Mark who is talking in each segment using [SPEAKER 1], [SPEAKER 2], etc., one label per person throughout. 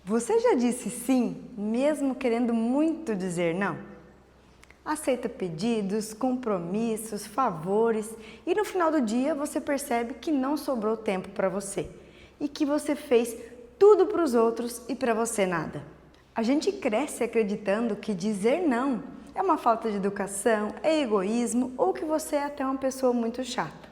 [SPEAKER 1] Você já disse sim, mesmo querendo muito dizer não? Aceita pedidos, compromissos, favores e no final do dia você percebe que não sobrou tempo para você e que você fez tudo para os outros e para você nada. A gente cresce acreditando que dizer não é uma falta de educação, é egoísmo ou que você é até uma pessoa muito chata.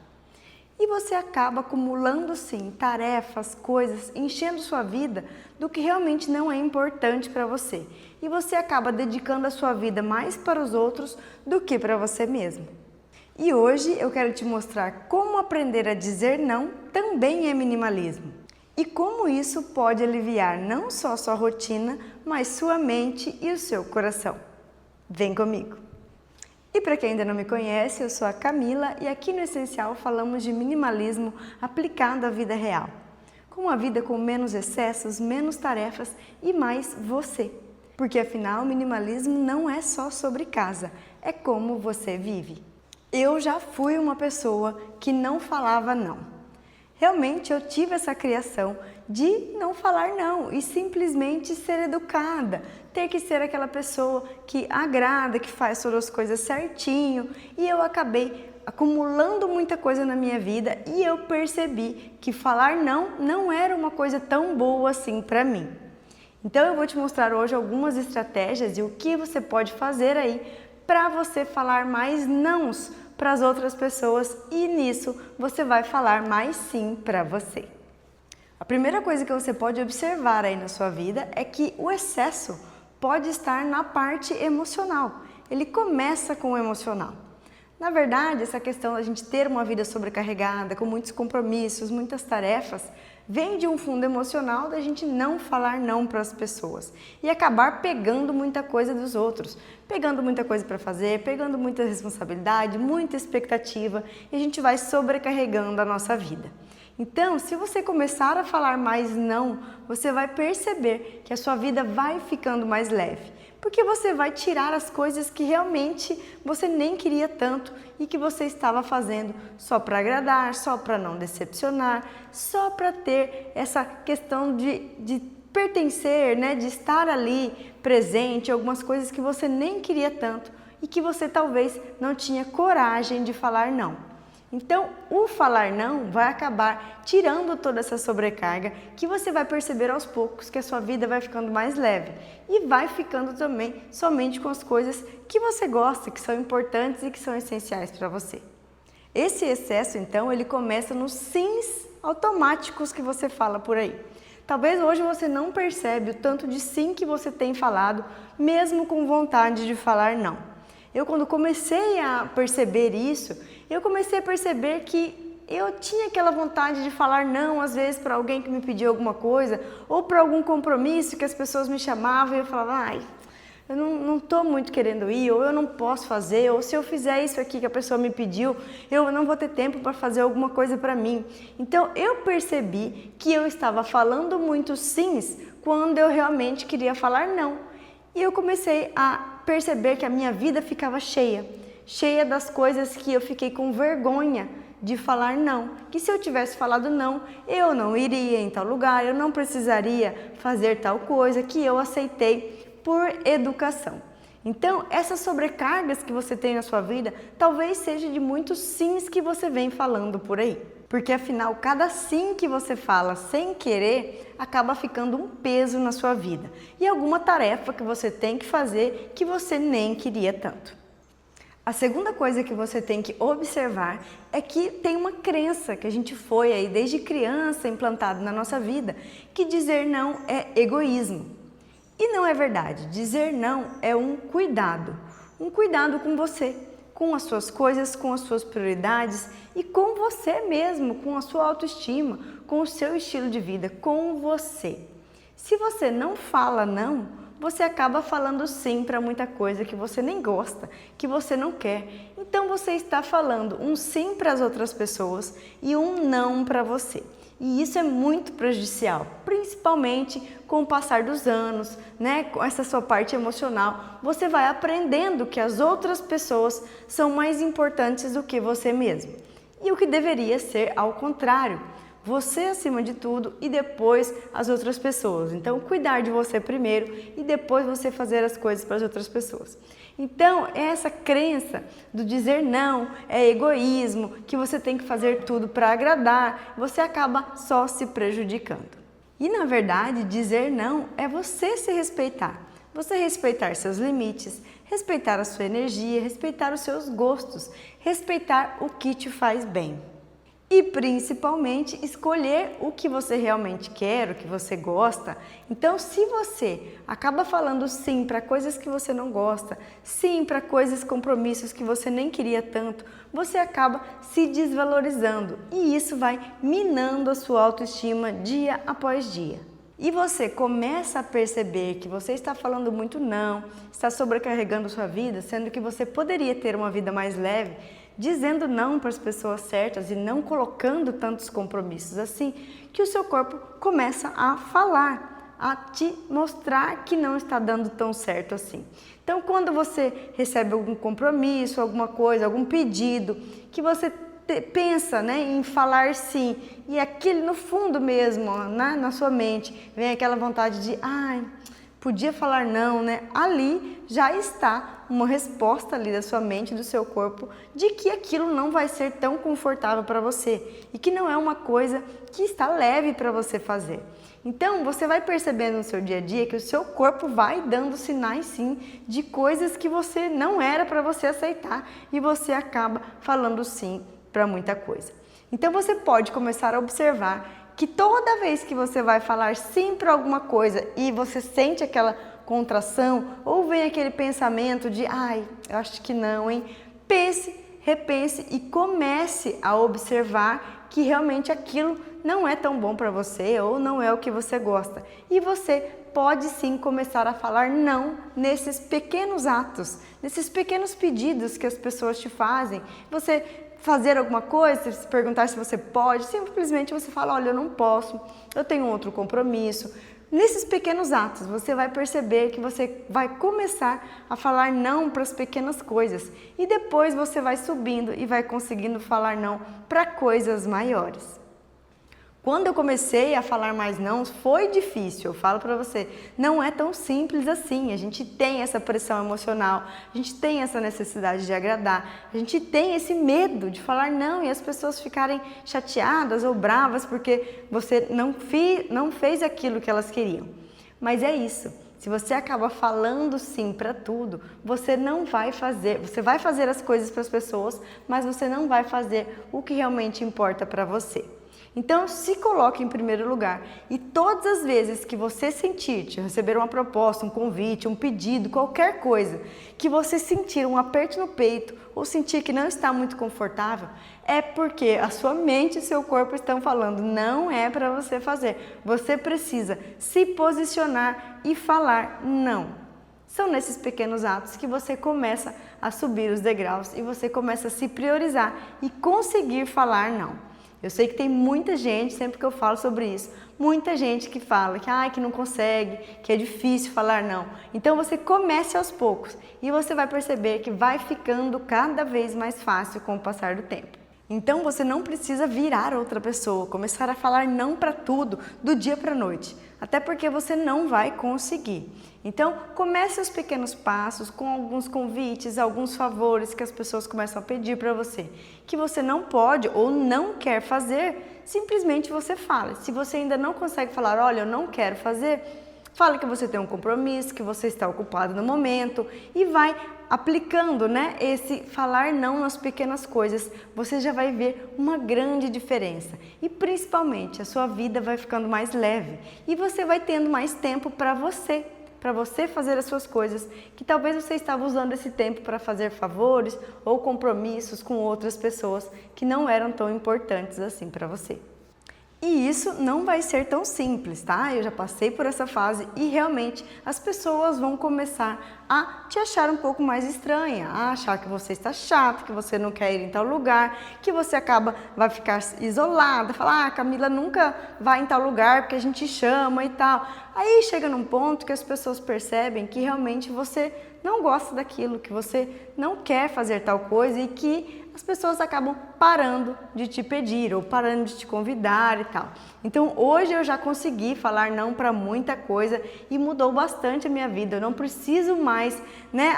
[SPEAKER 1] E você acaba acumulando sim tarefas, coisas, enchendo sua vida do que realmente não é importante para você. E você acaba dedicando a sua vida mais para os outros do que para você mesmo. E hoje eu quero te mostrar como aprender a dizer não também é minimalismo. E como isso pode aliviar não só sua rotina, mas sua mente e o seu coração. Vem comigo! E para quem ainda não me conhece, eu sou a Camila e aqui no Essencial falamos de minimalismo aplicado à vida real. Com uma vida com menos excessos, menos tarefas e mais você. Porque afinal, o minimalismo não é só sobre casa, é como você vive. Eu já fui uma pessoa que não falava não. Realmente eu tive essa criação de não falar não e simplesmente ser educada, ter que ser aquela pessoa que agrada, que faz todas as coisas certinho, e eu acabei acumulando muita coisa na minha vida e eu percebi que falar não era uma coisa tão boa assim para mim. Então eu vou te mostrar hoje algumas estratégias e o que você pode fazer aí para você falar mais nãos para as outras pessoas e nisso você vai falar mais sim para você. A primeira coisa que você pode observar aí na sua vida é que o excesso pode estar na parte emocional. Ele começa com o emocional. Na verdade, essa questão da gente ter uma vida sobrecarregada, com muitos compromissos, muitas tarefas, vem de um fundo emocional da gente não falar não para as pessoas e acabar pegando muita coisa dos outros, pegando muita coisa para fazer, pegando muita responsabilidade, muita expectativa e a gente vai sobrecarregando a nossa vida. Então, se você começar a falar mais não, você vai perceber que a sua vida vai ficando mais leve, porque você vai tirar as coisas que realmente você nem queria tanto e que você estava fazendo só para agradar, só para não decepcionar, só para ter essa questão de pertencer, né? De estar ali presente, algumas coisas que você nem queria tanto e que você talvez não tinha coragem de falar não. Então, o falar não vai acabar tirando toda essa sobrecarga que você vai perceber aos poucos que a sua vida vai ficando mais leve e vai ficando também somente com as coisas que você gosta, que são importantes e que são essenciais para você. Esse excesso, então, ele começa nos sims automáticos que você fala por aí. Talvez hoje você não percebe o tanto de sim que você tem falado, mesmo com vontade de falar não. Eu, quando comecei a perceber isso, eu comecei a perceber que eu tinha aquela vontade de falar não, às vezes, para alguém que me pediu alguma coisa, ou para algum compromisso que as pessoas me chamavam e eu falava, ai, eu não estou muito querendo ir, ou eu não posso fazer, ou se eu fizer isso aqui que a pessoa me pediu, eu não vou ter tempo para fazer alguma coisa para mim. Então, eu percebi que eu estava falando muito sims quando eu realmente queria falar não. E eu comecei a perceber que a minha vida ficava cheia das coisas que eu fiquei com vergonha de falar não. Que se eu tivesse falado não, eu não iria em tal lugar, eu não precisaria fazer tal coisa, que eu aceitei por educação. Então, essas sobrecargas que você tem na sua vida, talvez seja de muitos sims que você vem falando por aí. Porque afinal, cada sim que você fala sem querer, acaba ficando um peso na sua vida. E alguma tarefa que você tem que fazer que você nem queria tanto. A segunda coisa que você tem que observar é que tem uma crença que a gente foi aí desde criança implantado na nossa vida, que dizer não é egoísmo. E não é verdade, dizer não é um cuidado com você, com as suas coisas, com as suas prioridades e com você mesmo, com a sua autoestima, com o seu estilo de vida, com você. Se você não fala não, você acaba falando sim para muita coisa que você nem gosta, que você não quer. Então você está falando um sim para as outras pessoas e um não para você. E isso é muito prejudicial, principalmente com o passar dos anos, né? Com essa sua parte emocional, você vai aprendendo que as outras pessoas são mais importantes do que você mesmo. E o que deveria ser ao contrário. você acima de tudo e depois as outras pessoas. Então, cuidar de você primeiro e depois você fazer as coisas para as outras pessoas. Então, essa crença do dizer não é egoísmo, que você tem que fazer tudo para agradar, você acaba só se prejudicando. E na verdade, dizer não é você se respeitar. Você respeitar seus limites, respeitar a sua energia, respeitar os seus gostos, respeitar o que te faz bem. E principalmente escolher o que você realmente quer, o que você gosta. Então, se você acaba falando sim para coisas que você não gosta, sim para coisas, compromissos que você nem queria tanto, você acaba se desvalorizando e isso vai minando a sua autoestima dia após dia. E você começa a perceber que você está falando muito não, está sobrecarregando sua vida, sendo que você poderia ter uma vida mais leve, dizendo não para as pessoas certas e não colocando tantos compromissos assim, que o seu corpo começa a falar, a te mostrar que não está dando tão certo assim. Então, quando você recebe algum compromisso, alguma coisa, algum pedido, que você pensa, né, em falar sim, e aquele no fundo mesmo, na sua mente, vem aquela vontade de, podia falar não, né? Ali já está uma resposta ali da sua mente, do seu corpo, de que aquilo não vai ser tão confortável para você e que não é uma coisa que está leve para você fazer. Então, você vai percebendo no seu dia a dia que o seu corpo vai dando sinais sim de coisas que você não era para você aceitar e você acaba falando sim para muita coisa. Então, você pode começar a observar que toda vez que você vai falar sim para alguma coisa e você sente aquela contração ou vem aquele pensamento de eu acho que não, hein? Pense, repense e comece a observar que realmente aquilo não é tão bom para você ou não é o que você gosta. E você pode sim começar a falar não nesses pequenos atos, nesses pequenos pedidos que as pessoas te fazem. Você fazer alguma coisa, se perguntar se você pode, simplesmente você fala, olha, eu não posso, eu tenho outro compromisso. Nesses pequenos atos, você vai perceber que você vai começar a falar não para as pequenas coisas e depois você vai subindo e vai conseguindo falar não para coisas maiores. Quando eu comecei a falar mais não, foi difícil, eu falo para você, não é tão simples assim, a gente tem essa pressão emocional, a gente tem essa necessidade de agradar, a gente tem esse medo de falar não e as pessoas ficarem chateadas ou bravas porque você não fez aquilo que elas queriam. Mas é isso, se você acaba falando sim para tudo, você vai fazer as coisas para as pessoas, mas você não vai fazer o que realmente importa para você. Então, se coloque em primeiro lugar e todas as vezes que você receber uma proposta, um convite, um pedido, qualquer coisa, que você sentir um aperto no peito ou sentir que não está muito confortável, é porque a sua mente e seu corpo estão falando, não é para você fazer. Você precisa se posicionar e falar não. São nesses pequenos atos que você começa a subir os degraus e você começa a se priorizar e conseguir falar não. Eu sei que tem muita gente, sempre que eu falo sobre isso, muita gente que fala que não consegue, que é difícil falar não. Então você comece aos poucos e você vai perceber que vai ficando cada vez mais fácil com o passar do tempo. Então você não precisa virar outra pessoa, começar a falar não para tudo do dia para a noite, até porque você não vai conseguir. Então comece os pequenos passos com alguns convites, alguns favores que as pessoas começam a pedir para você, que você não pode ou não quer fazer, simplesmente você fala. Se você ainda não consegue falar, olha, eu não quero fazer, fala que você tem um compromisso, que você está ocupado no momento e vai aplicando, esse falar não nas pequenas coisas, você já vai ver uma grande diferença. E principalmente a sua vida vai ficando mais leve e você vai tendo mais tempo para você fazer as suas coisas, que talvez você estava usando esse tempo para fazer favores ou compromissos com outras pessoas que não eram tão importantes assim para você. E isso não vai ser tão simples, tá? Eu já passei por essa fase e realmente as pessoas vão começar a te achar um pouco mais estranha, a achar que você está chato, que você não quer ir em tal lugar, que você vai ficar isolada, falar, Camila nunca vai em tal lugar porque a gente chama e tal. Aí chega num ponto que as pessoas percebem que realmente você não gosta daquilo, que você não quer fazer tal coisa e que as pessoas acabam parando de te pedir ou parando de te convidar e tal. Então hoje eu já consegui falar não para muita coisa e mudou bastante a minha vida. Eu não preciso mais,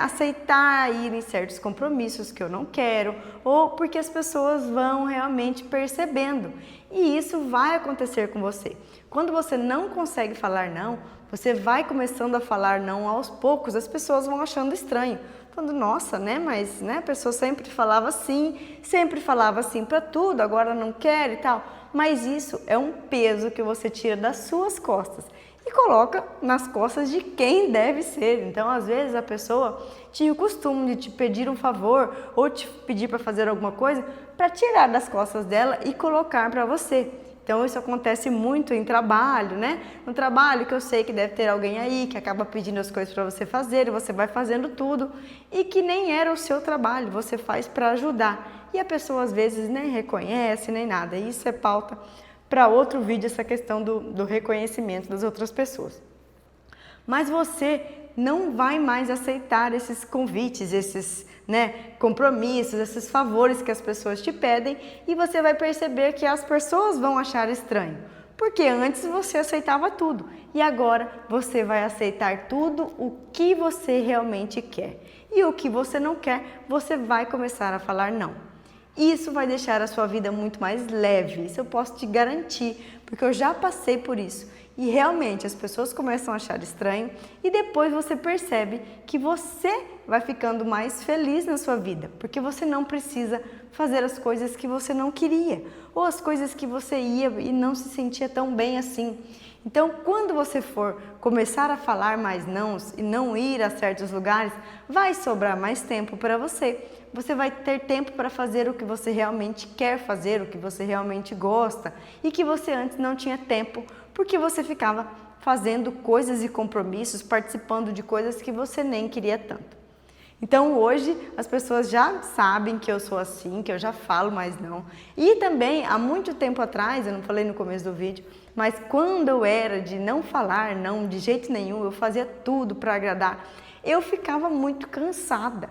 [SPEAKER 1] aceitar ir em certos compromissos que eu não quero, ou porque as pessoas vão realmente percebendo. E isso vai acontecer com você. Quando você não consegue falar não, você vai começando a falar não aos poucos, as pessoas vão achando estranho. Falando, nossa, mas a pessoa sempre falava assim para tudo, agora não quer e tal. Mas isso é um peso que você tira das suas costas e coloca nas costas de quem deve ser. Então, às vezes, a pessoa tinha o costume de te pedir um favor ou te pedir para fazer alguma coisa para tirar das costas dela e colocar para você. Então isso acontece muito em trabalho, No trabalho que eu sei que deve ter alguém aí que acaba pedindo as coisas para você fazer e você vai fazendo tudo e que nem era o seu trabalho, você faz para ajudar. E a pessoa às vezes nem reconhece, nem nada. E isso é pauta para outro vídeo, essa questão do reconhecimento das outras pessoas. Mas você não vai mais aceitar esses convites, esses compromissos, esses favores que as pessoas te pedem e você vai perceber que as pessoas vão achar estranho. Porque antes você aceitava tudo e agora você vai aceitar tudo o que você realmente quer. E o que você não quer, você vai começar a falar não. Isso vai deixar a sua vida muito mais leve, isso eu posso te garantir, porque eu já passei por isso. E realmente as pessoas começam a achar estranho e depois você percebe que você vai ficando mais feliz na sua vida, porque você não precisa fazer as coisas que você não queria ou as coisas que você ia e não se sentia tão bem assim. Então, quando você for começar a falar mais nãos e não ir a certos lugares, vai sobrar mais tempo para você. Você vai ter tempo para fazer o que você realmente quer fazer, o que você realmente gosta e que você antes não tinha tempo, porque você ficava fazendo coisas e compromissos, participando de coisas que você nem queria tanto. Então hoje as pessoas já sabem que eu sou assim, que eu já falo mais não. E também há muito tempo atrás, eu não falei no começo do vídeo, mas quando eu era de não falar não de jeito nenhum, eu fazia tudo para agradar, eu ficava muito cansada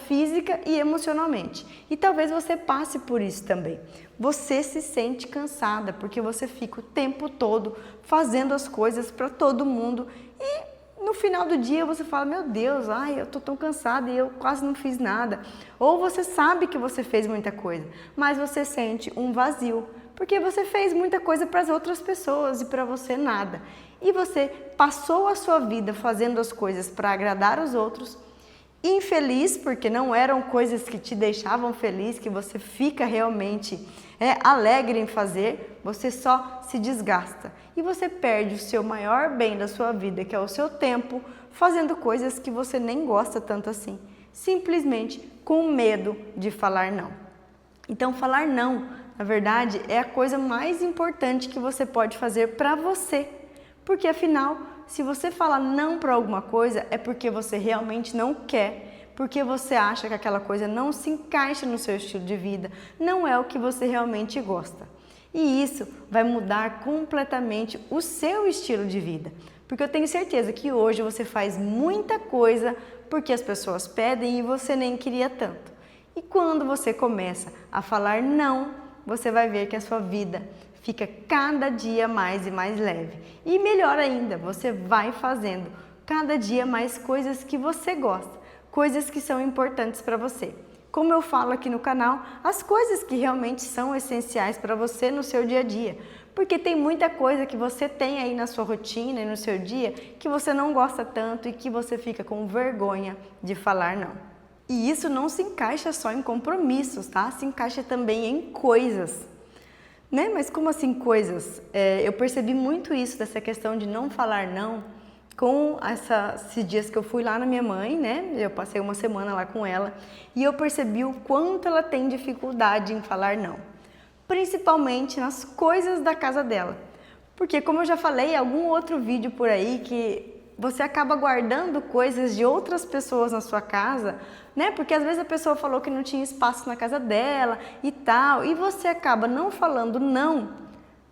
[SPEAKER 1] física e emocionalmente. E talvez você passe por isso também. Você se sente cansada porque você fica o tempo todo fazendo as coisas para todo mundo e no final do dia você fala, meu Deus, eu tô tão cansada e eu quase não fiz nada. Ou você sabe que você fez muita coisa, mas você sente um vazio, porque você fez muita coisa para as outras pessoas e para você nada. E você passou a sua vida fazendo as coisas para agradar os outros, infeliz, porque não eram coisas que te deixavam feliz, que você fica realmente alegre em fazer, você só se desgasta e você perde o seu maior bem da sua vida, que é o seu tempo, fazendo coisas que você nem gosta tanto assim, simplesmente com medo de falar não. Então falar não, na verdade, é a coisa mais importante que você pode fazer para você, porque afinal, se você fala não para alguma coisa, é porque você realmente não quer, porque você acha que aquela coisa não se encaixa no seu estilo de vida, não é o que você realmente gosta. E isso vai mudar completamente o seu estilo de vida, porque eu tenho certeza que hoje você faz muita coisa porque as pessoas pedem e você nem queria tanto. E quando você começa a falar não, você vai ver que a sua vida fica cada dia mais e mais leve. E melhor ainda, você vai fazendo cada dia mais coisas que você gosta, coisas que são importantes para você. Como eu falo aqui no canal, as coisas que realmente são essenciais para você no seu dia a dia. Porque tem muita coisa que você tem aí na sua rotina e no seu dia que você não gosta tanto e que você fica com vergonha de falar não. E isso não se encaixa só em compromissos, tá? Se encaixa também em coisas. Mas como assim coisas? Eu percebi muito isso, dessa questão de não falar não, com esses dias que eu fui lá na minha mãe, Eu passei uma semana lá com ela e eu percebi o quanto ela tem dificuldade em falar não. Principalmente nas coisas da casa dela. Porque como eu já falei em algum outro vídeo por aí, que você acaba guardando coisas de outras pessoas na sua casa, Porque às vezes a pessoa falou que não tinha espaço na casa dela e tal, e você acaba não falando não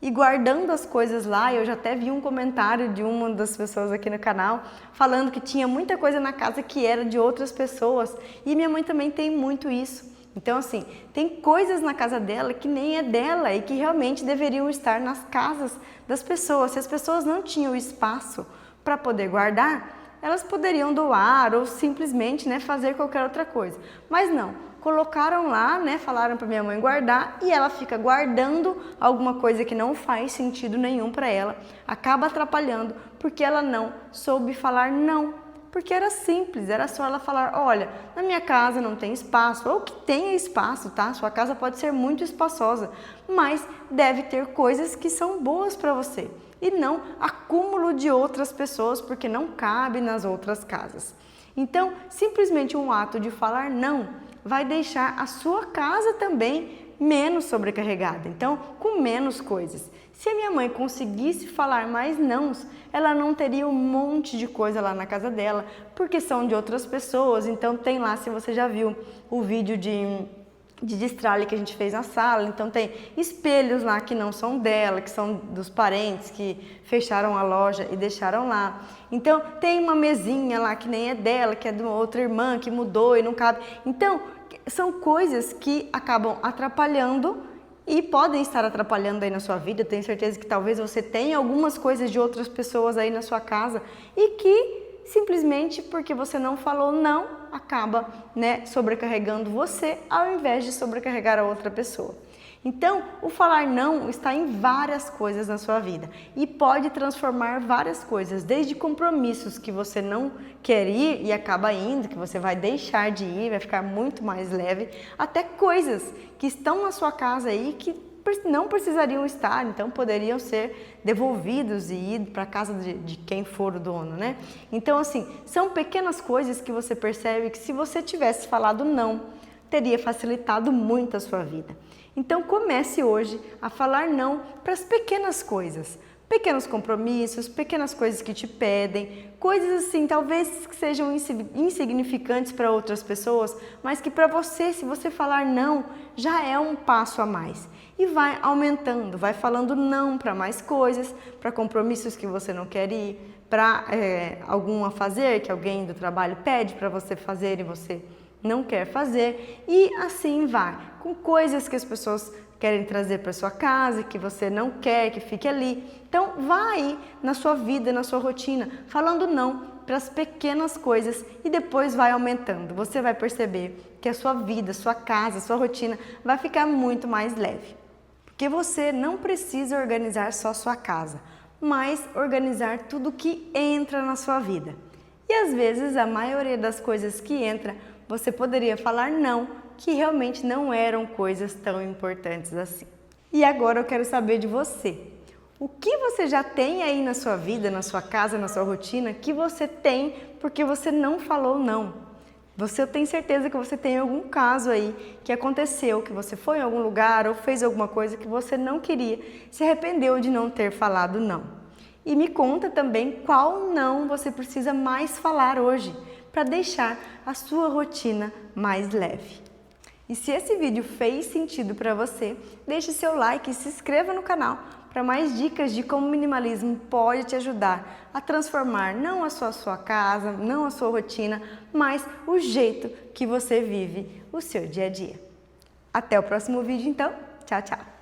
[SPEAKER 1] e guardando as coisas lá. Eu já até vi um comentário de uma das pessoas aqui no canal falando que tinha muita coisa na casa que era de outras pessoas, e minha mãe também tem muito isso, Então, assim, tem coisas na casa dela que nem é dela e que realmente deveriam estar nas casas das pessoas. Se as pessoas não tinham espaço para poder guardar, elas poderiam doar ou simplesmente, né, fazer qualquer outra coisa. Mas não, colocaram lá, né, falaram para minha mãe guardar e ela fica guardando alguma coisa que não faz sentido nenhum para ela, acaba atrapalhando porque ela não soube falar não. Porque era simples, era só ela falar, olha, na minha casa não tem espaço, ou que tenha espaço, tá? Sua casa pode ser muito espaçosa, mas deve ter coisas que são boas para você. E não acúmulo de outras pessoas, porque não cabe nas outras casas. Então, simplesmente um ato de falar não vai deixar a sua casa também menos sobrecarregada, então com menos coisas. Se a minha mãe conseguisse falar mais nãos, ela não teria um monte de coisa lá na casa dela, porque são de outras pessoas. Então tem lá, se você já viu o vídeo de destralhe que a gente fez na sala, então tem espelhos lá que não são dela, que são dos parentes que fecharam a loja e deixaram lá. Então tem uma mesinha lá que nem é dela, que é de uma outra irmã que mudou e não cabe. Então são coisas que acabam atrapalhando e podem estar atrapalhando aí na sua vida. Eu tenho certeza que talvez você tenha algumas coisas de outras pessoas aí na sua casa e que simplesmente porque você não falou não, acaba, né, sobrecarregando você ao invés de sobrecarregar a outra pessoa. Então, o falar não está em várias coisas na sua vida e pode transformar várias coisas, desde compromissos que você não quer ir e acaba indo, que você vai deixar de ir, vai ficar muito mais leve, até coisas que estão na sua casa aí que não precisariam estar, então poderiam ser devolvidos e ir para a casa de quem for o dono, né? Então, assim, são pequenas coisas que você percebe que se você tivesse falado não, teria facilitado muito a sua vida. Então comece hoje a falar não para as pequenas coisas, pequenos compromissos, pequenas coisas que te pedem, coisas assim, talvez que sejam insignificantes para outras pessoas, mas que para você, se você falar não, já é um passo a mais. E vai aumentando, vai falando não para mais coisas, para compromissos que você não quer ir, para algum afazer que alguém do trabalho pede para você fazer e você não quer fazer, e assim vai, com coisas que as pessoas querem trazer para sua casa, que você não quer que fique ali. Então vai na sua vida, na sua rotina, falando não para as pequenas coisas e depois vai aumentando. Você vai perceber que a sua vida, sua casa, sua rotina vai ficar muito mais leve. Porque você não precisa organizar só sua casa, mas organizar tudo que entra na sua vida. E às vezes a maioria das coisas que entra você poderia falar não, que realmente não eram coisas tão importantes assim. E agora eu quero saber de você. O que você já tem aí na sua vida, na sua casa, na sua rotina, que você tem porque você não falou não? Eu tenho certeza que você tem algum caso aí que aconteceu, que você foi em algum lugar ou fez alguma coisa que você não queria, se arrependeu de não ter falado não. E me conta também qual não você precisa mais falar hoje, para deixar a sua rotina mais leve. E se esse vídeo fez sentido para você, deixe seu like e se inscreva no canal para mais dicas de como o minimalismo pode te ajudar a transformar não a sua casa, não a sua rotina, mas o jeito que você vive o seu dia a dia. Até o próximo vídeo então. Tchau, tchau!